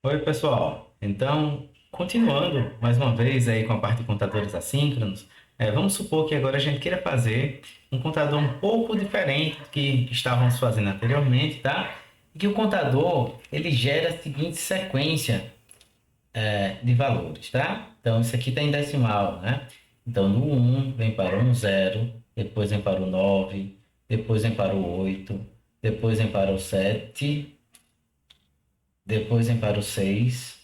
Oi, pessoal. Então, continuando mais uma vez aí com a parte de contadores assíncronos, vamos supor que agora a gente queira fazer um contador um pouco diferente do que estávamos fazendo anteriormente, tá? E que o contador, ele gera a seguinte sequência de valores, tá? Então, isso aqui está em decimal, né? Então, no um vem para o 0, depois vem para o 9, depois vem para o 8, depois vem para o 7, depois vem para o 6,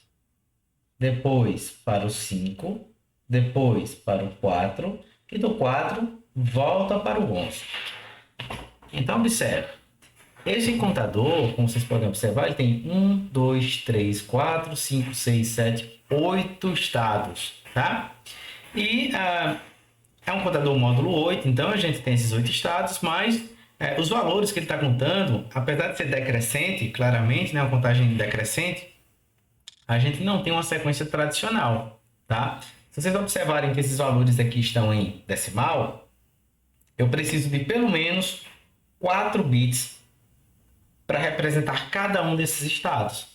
depois para o 5, depois para o 4 e do 4 volta para o 11. Então, observe. Esse contador, como vocês podem observar, ele tem 8 estados, tá? E é um contador módulo 8, então a gente tem esses 8 estados, mas os valores que ele está contando, apesar de ser decrescente, claramente, né, uma contagem decrescente, a gente não tem uma sequência tradicional, tá? Se vocês observarem que esses valores aqui estão em decimal, eu preciso de pelo menos 4 bits para representar cada um desses estados.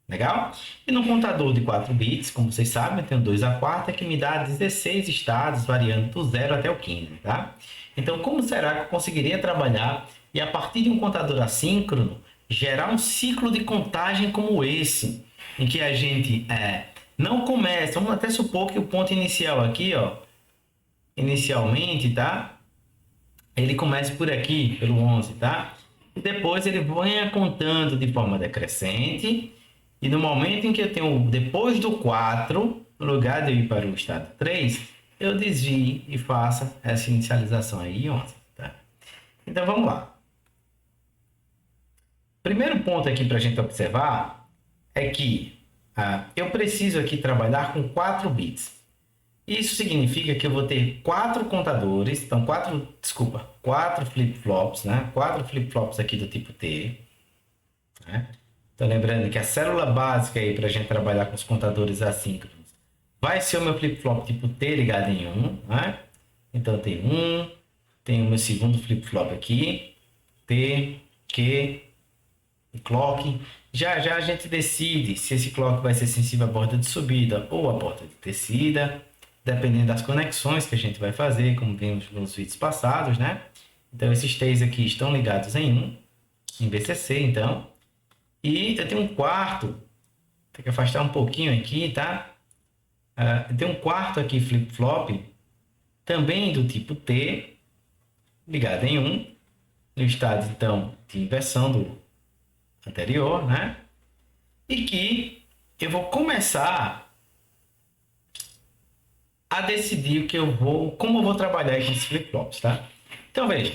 Legal? E no contador de 4 bits, como vocês sabem, eu tenho 2 a quarta, que me dá 16 estados, variando do 0 até o 15, tá? Então, como será que eu conseguiria trabalhar e, a partir de um contador assíncrono, gerar um ciclo de contagem como esse, em que a gente não começa, vamos até supor que o ponto inicial aqui, ó, inicialmente, tá? Ele comece por aqui, pelo 11, tá? E depois ele venha contando de forma decrescente. E no momento em que eu tenho, depois do 4, no lugar de eu ir para o estado 3, eu desvie e faça essa inicialização aí em 11, tá? Então vamos lá. Primeiro ponto aqui para a gente observar é que eu preciso aqui trabalhar com 4 bits. Isso significa que eu vou ter 4 contadores, então 4 flip-flops, né? 4 flip-flops aqui do tipo T, né? Então lembrando que a célula básica aí para a gente trabalhar com os contadores assíncronos vai ser o meu flip-flop tipo T ligado em 1, né? Então tem tem o meu segundo flip-flop aqui, T, Q, e clock. Já já a gente decide se esse clock vai ser sensível à borda de subida ou à borda de descida, dependendo das conexões que a gente vai fazer, como vimos nos vídeos passados, né? Então esses três aqui estão ligados em VCC, então. E eu tenho um quarto, tem que afastar um pouquinho aqui, tá? Eu tenho um quarto aqui flip-flop, também do tipo T, ligado em no estado então de inversão do anterior, né? E que eu vou começar a decidir como eu vou trabalhar com esses flip-flops, tá? Então veja,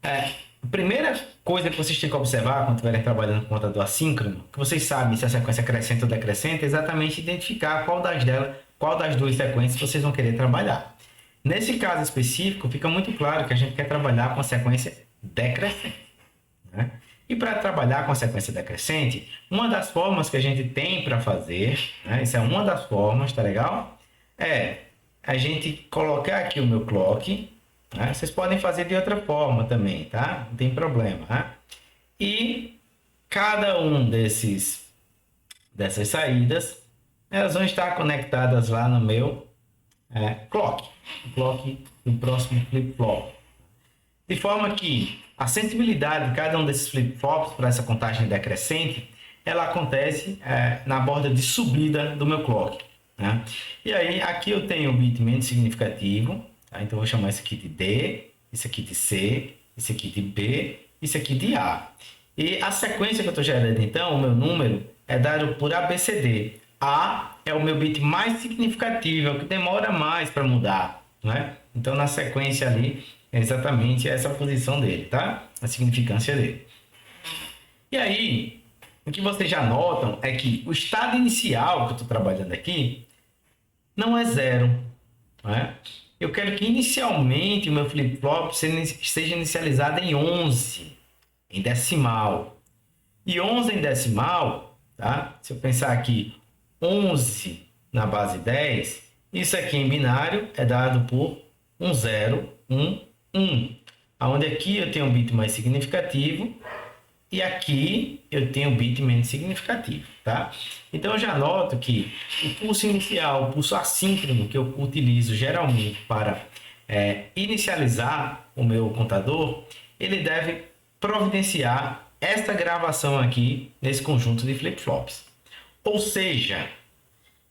a primeira coisa que vocês têm que observar quando estiverem trabalhando com contador assíncrono, que vocês sabem se a sequência crescente ou decrescente, é exatamente identificar qual das duas sequências vocês vão querer trabalhar. Nesse caso específico, fica muito claro que a gente quer trabalhar com a sequência decrescente, né? E para trabalhar com a sequência decrescente, uma das formas que a gente tem para fazer, né, essa é uma das formas, tá legal? É a gente colocar aqui o meu clock, né? Vocês podem fazer de outra forma também, tá? Não tem problema, tá? E cada um dessas saídas, elas vão estar conectadas lá no meu clock, o clock do próximo flip-flop. De forma que a sensibilidade de cada um desses flip-flops para essa contagem decrescente, ela acontece na borda de subida do meu clock, né? E aí, aqui eu tenho o bit menos significativo, tá? Então eu vou chamar esse aqui de D, esse aqui de C, esse aqui de B, esse aqui de A. E a sequência que eu estou gerando, então, o meu número é dado por ABCD. A é o meu bit mais significativo, é o que demora mais para mudar, né? Então, na sequência ali, é exatamente essa posição dele, tá? A significância dele. E aí, o que vocês já notam é que o estado inicial que eu estou trabalhando aqui não é zero, né? Eu quero que inicialmente o meu flip-flop seja inicializado em 11, em decimal. E 11 em decimal, tá? Se eu pensar aqui 11 na base 10, isso aqui em binário é dado por 10, 1, 1. Onde aqui eu tenho um bit mais significativo e aqui eu tenho bit menos significativo, tá? Então eu já noto que o pulso inicial, o pulso assíncrono que eu utilizo geralmente para inicializar o meu contador, ele deve providenciar esta gravação aqui nesse conjunto de flip-flops. Ou seja,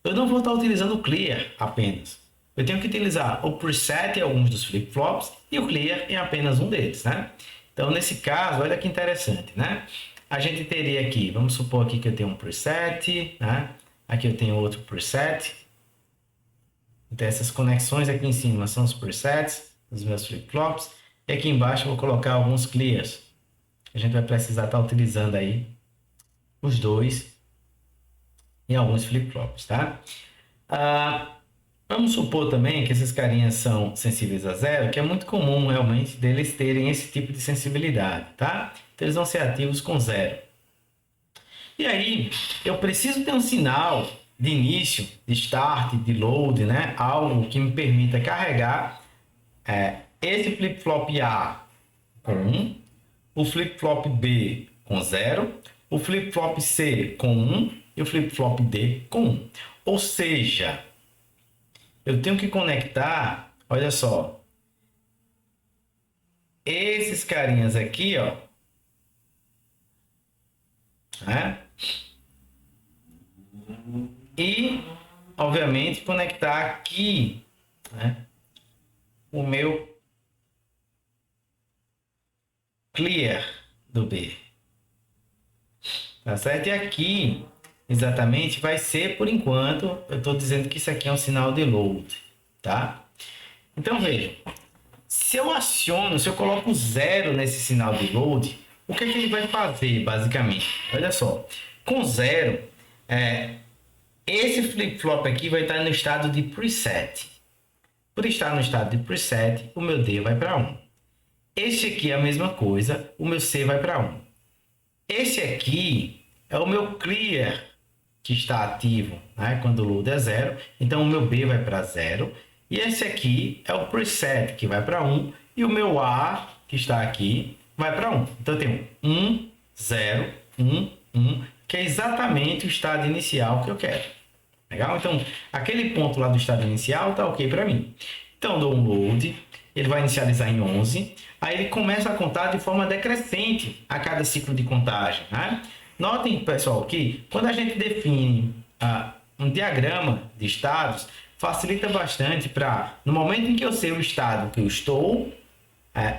eu não vou estar utilizando o clear apenas. Eu tenho que utilizar o preset em alguns dos flip-flops e o clear em apenas um deles, né? Então, nesse caso, olha que interessante, né? A gente teria aqui, vamos supor aqui que eu tenho um preset, né? Aqui eu tenho outro preset. Então, essas conexões aqui em cima são os presets dos meus flip-flops. E aqui embaixo eu vou colocar alguns clears. A gente vai precisar estar utilizando aí os dois em alguns flip-flops, tá? Vamos supor também que esses carinhas são sensíveis a zero, que é muito comum realmente deles terem esse tipo de sensibilidade, tá? Então eles vão ser ativos com zero. E aí eu preciso ter um sinal de início, de start, de load, né? Algo que me permita carregar esse flip-flop A com 1, o flip-flop B com 0, o flip-flop C com 1 e o flip-flop D com 1. Ou seja, eu tenho que conectar, olha só, esses carinhas aqui, ó, né? E, obviamente, conectar aqui, né, o meu clear do B. Tá certo? E aqui, exatamente, vai ser, por enquanto, eu estou dizendo que isso aqui é um sinal de load, tá? Então, veja, se eu coloco zero nesse sinal de load, o que é que ele vai fazer, basicamente? Olha só, com zero, esse flip-flop aqui vai estar no estado de preset. Por estar no estado de preset, o meu D vai para 1. Este aqui é a mesma coisa, o meu C vai para 1. Esse aqui é o meu clear, que está ativo, né, quando o load é 0. Então, o meu B vai para 0. E esse aqui é o preset, que vai para 1. E o meu A, que está aqui, vai para 1. Então, eu tenho 1, 0, 1, 1, que é exatamente o estado inicial que eu quero. Legal? Então, aquele ponto lá do estado inicial está ok para mim. Então, eu dou um load, ele vai inicializar em 11, aí ele começa a contar de forma decrescente a cada ciclo de contagem, né? Notem, pessoal, que quando a gente define um diagrama de estados, facilita bastante para, no momento em que eu sei o estado que eu estou,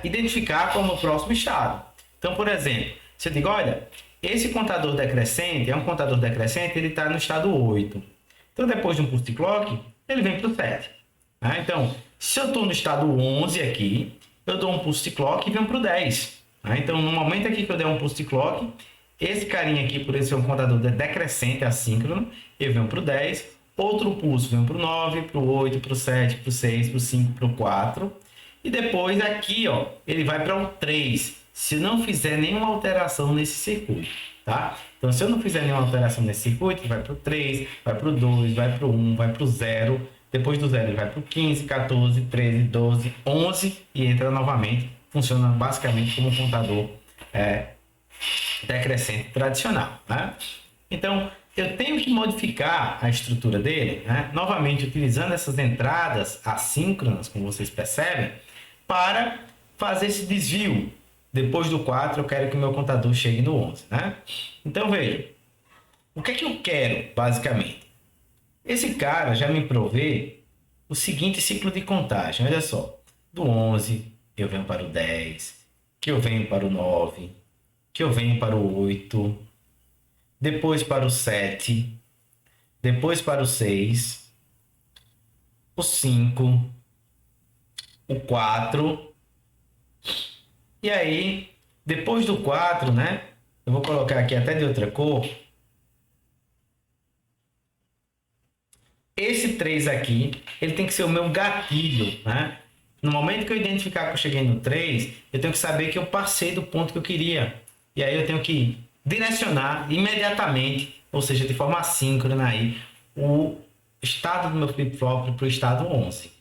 identificar qual é o meu próximo estado. Então, por exemplo, se eu digo, olha, esse contador decrescente é um contador decrescente, ele está no estado 8. Então, depois de um pulse clock, ele vem para o 7. Então, se eu estou no estado 11 aqui, eu dou um pulse clock e venho para o 10. Então, no momento aqui que eu der um pulse clock, esse carinha aqui, por esse é um contador decrescente assíncrono, eu venho para o 10. Outro pulso, venho para o 9, para o 8, para o 7, para o 6, para o 5, para o 4. E depois aqui, ó, ele vai para o 3, se não fizer nenhuma alteração nesse circuito, tá? Então, se eu não fizer nenhuma alteração nesse circuito, vai para o 3, vai para o 2, vai para o 1, vai para o 0. Depois do 0, ele vai para o 15, 14, 13, 12, 11 e entra novamente. Funciona basicamente como um contador decrescente tradicional, né? Então, eu tenho que modificar a estrutura dele, né? Novamente, utilizando essas entradas assíncronas, como vocês percebem, para fazer esse desvio. Depois do 4, eu quero que o meu contador chegue no 11, né? Então, veja, o que é que eu quero, basicamente? Esse cara já me provê o seguinte ciclo de contagem, olha só. Do 11, eu venho para o 10, que eu venho para o 9, que eu venho para o 8, depois para o 7, depois para o 6, o 5, o 4, e aí, depois do 4, né? Eu vou colocar aqui até de outra cor. Esse 3 aqui, ele tem que ser o meu gatilho, né? No momento que eu identificar que eu cheguei no 3, eu tenho que saber que eu passei do ponto que eu queria. E aí eu tenho que direcionar imediatamente, ou seja, de forma assíncrona aí, o estado do meu flip-flop para o estado 11.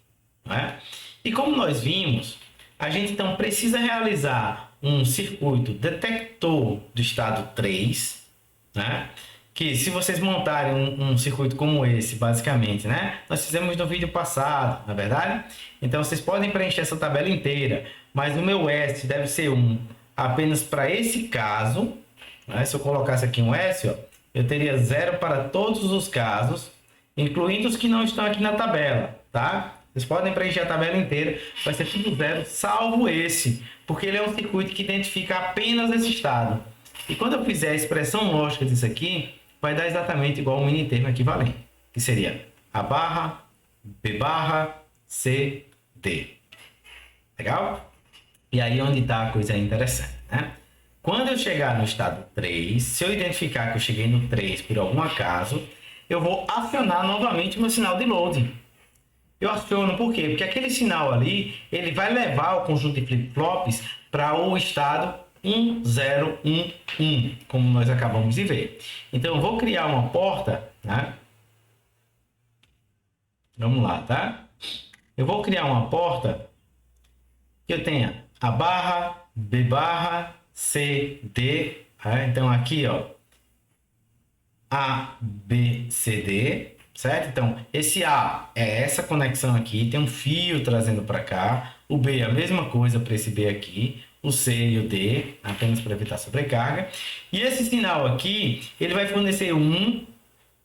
Né? E como nós vimos, a gente então precisa realizar um circuito detector do estado 3, né? Que se vocês montarem um circuito como esse, basicamente, né? Nós fizemos no vídeo passado, na verdade? Então, vocês podem preencher essa tabela inteira, mas o meu S deve ser apenas para esse caso, né? Se eu colocasse aqui um S, ó, eu teria 0 para todos os casos, incluindo os que não estão aqui na tabela, tá? Vocês podem preencher a tabela inteira, vai ser tudo 0, salvo esse, porque ele é um circuito que identifica apenas esse estado. E quando eu fizer a expressão lógica disso aqui, vai dar exatamente igual ao mini termo equivalente, que seria A barra, B barra, C, D. Legal? E aí onde está a coisa interessante, né? Quando eu chegar no estado 3, se eu identificar que eu cheguei no 3 por algum acaso, eu vou acionar novamente o meu sinal de loading. Eu aciono por quê? Porque aquele sinal ali, ele vai levar o conjunto de flip-flops para o estado 1, 0, 1, 1, como nós acabamos de ver. Então, eu vou criar uma porta, né? Vamos lá, tá? Eu vou criar uma porta que eu tenha A barra, B barra, C, D. Tá? Então, aqui, ó, A, B, C, D, certo? Então, esse A é essa conexão aqui, tem um fio trazendo para cá. O B é a mesma coisa para esse B aqui. O C e o D, apenas para evitar sobrecarga. E esse sinal aqui, ele vai fornecer 1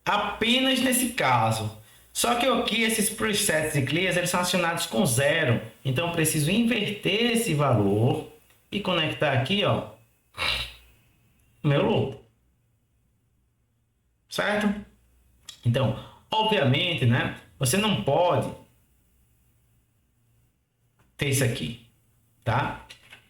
apenas nesse caso. Só que aqui, esses presets e clears, eles são acionados com 0. Então, eu preciso inverter esse valor e conectar aqui, ó, o meu loop. Certo? Então, obviamente, né, você não pode ter isso aqui, tá?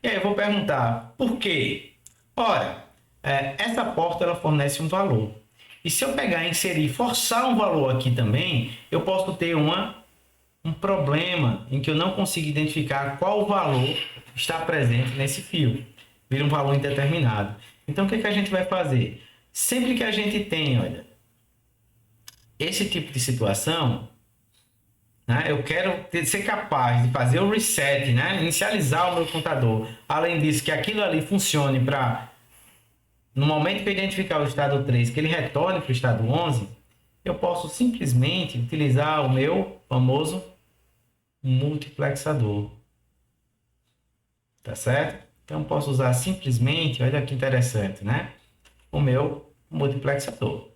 E aí eu vou perguntar, por quê? Ora, essa porta ela fornece um valor. E se eu pegar, inserir, forçar um valor aqui também, eu posso ter um problema em que eu não consigo identificar qual valor está presente nesse fio. Vira um valor indeterminado. Então, o que a gente vai fazer? Sempre que a gente tem, olha, esse tipo de situação, né, eu quero ser capaz de fazer o reset, né, inicializar o meu contador. Além disso, que aquilo ali funcione para, no momento que eu identificar o estado 3, que ele retorne para o estado 11, eu posso simplesmente utilizar o meu famoso multiplexador. Tá certo? Então, posso usar simplesmente, olha que interessante, né, o meu multiplexador.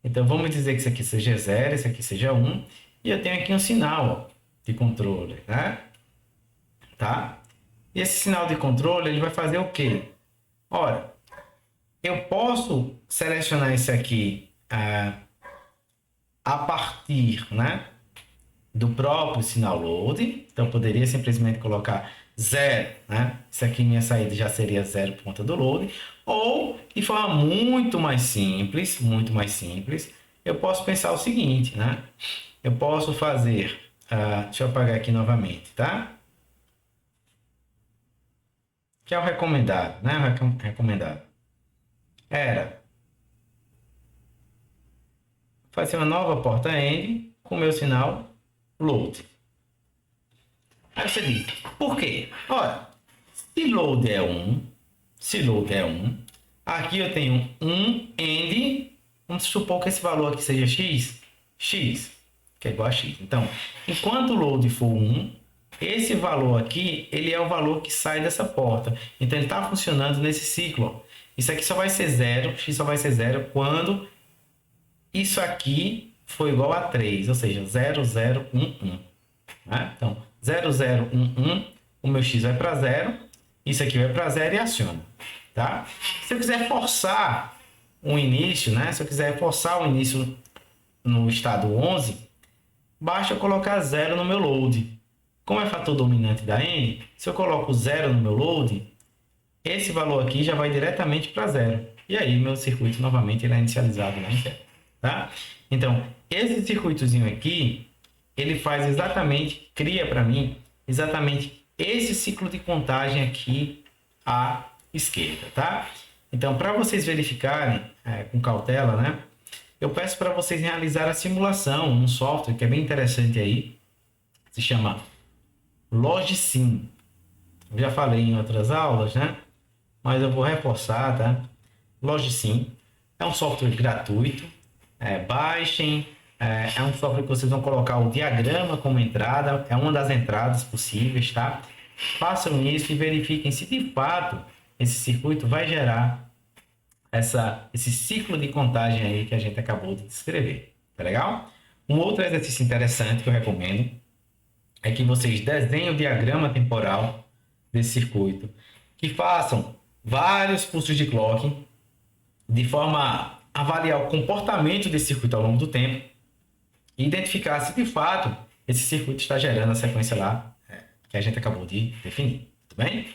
Então, vamos dizer que isso aqui seja 0, isso aqui seja 1. E eu tenho aqui um sinal, ó, de controle, né? Tá? E esse sinal de controle, ele vai fazer o quê? Ora, eu posso selecionar isso aqui a partir, né, do próprio sinal load. Então, eu poderia simplesmente colocar 0, né? Isso aqui, minha saída já seria 0 ponta do load. Ou, de forma muito mais simples, eu posso pensar o seguinte, né? Eu posso fazer, deixa eu apagar aqui novamente, tá? Que é o recomendado, né? O recomendado era fazer uma nova porta end com o meu sinal load. Aí você diz, por quê? Ora, se load é 1, aqui eu tenho um end, vamos supor que esse valor aqui seja x, que é igual a x. Então, enquanto o load for 1, esse valor aqui, ele é o valor que sai dessa porta. Então, ele está funcionando nesse ciclo. Isso aqui só vai ser 0, x só vai ser 0 quando isso aqui for igual a 3, ou seja, 0, 0, 1, 1. Né? Então, 0, 0, 1, 1, o meu x vai para 0, isso aqui vai para 0 e aciona. Tá? Se eu quiser forçar um início, né? Se eu quiser forçar o início no estado 11, basta eu colocar 0 no meu load. Como é fator dominante da n, se eu coloco 0 no meu load, esse valor aqui já vai diretamente para 0. E aí meu circuito novamente ele é inicializado lá em 0. Tá? Então, esse circuitozinho aqui, ele faz exatamente, cria para mim exatamente esse ciclo de contagem aqui à esquerda. Tá? Então, para vocês verificarem com cautela, né? Eu peço para vocês realizar a simulação, um software que é bem interessante aí, se chama Logsim. Eu já falei em outras aulas, né? Mas eu vou reforçar, tá? Logicsim é um software gratuito. Baixem. É um software que vocês vão colocar o diagrama como entrada. É uma das entradas possíveis, tá? Façam isso e verifiquem se de fato esse circuito vai gerar esse ciclo de contagem aí que a gente acabou de descrever. Tá legal? Um outro exercício interessante que eu recomendo é que vocês desenhem o diagrama temporal desse circuito, que façam vários pulsos de clock de forma a avaliar o comportamento desse circuito ao longo do tempo e identificar se de fato esse circuito está gerando a sequência lá que a gente acabou de definir. Tudo bem?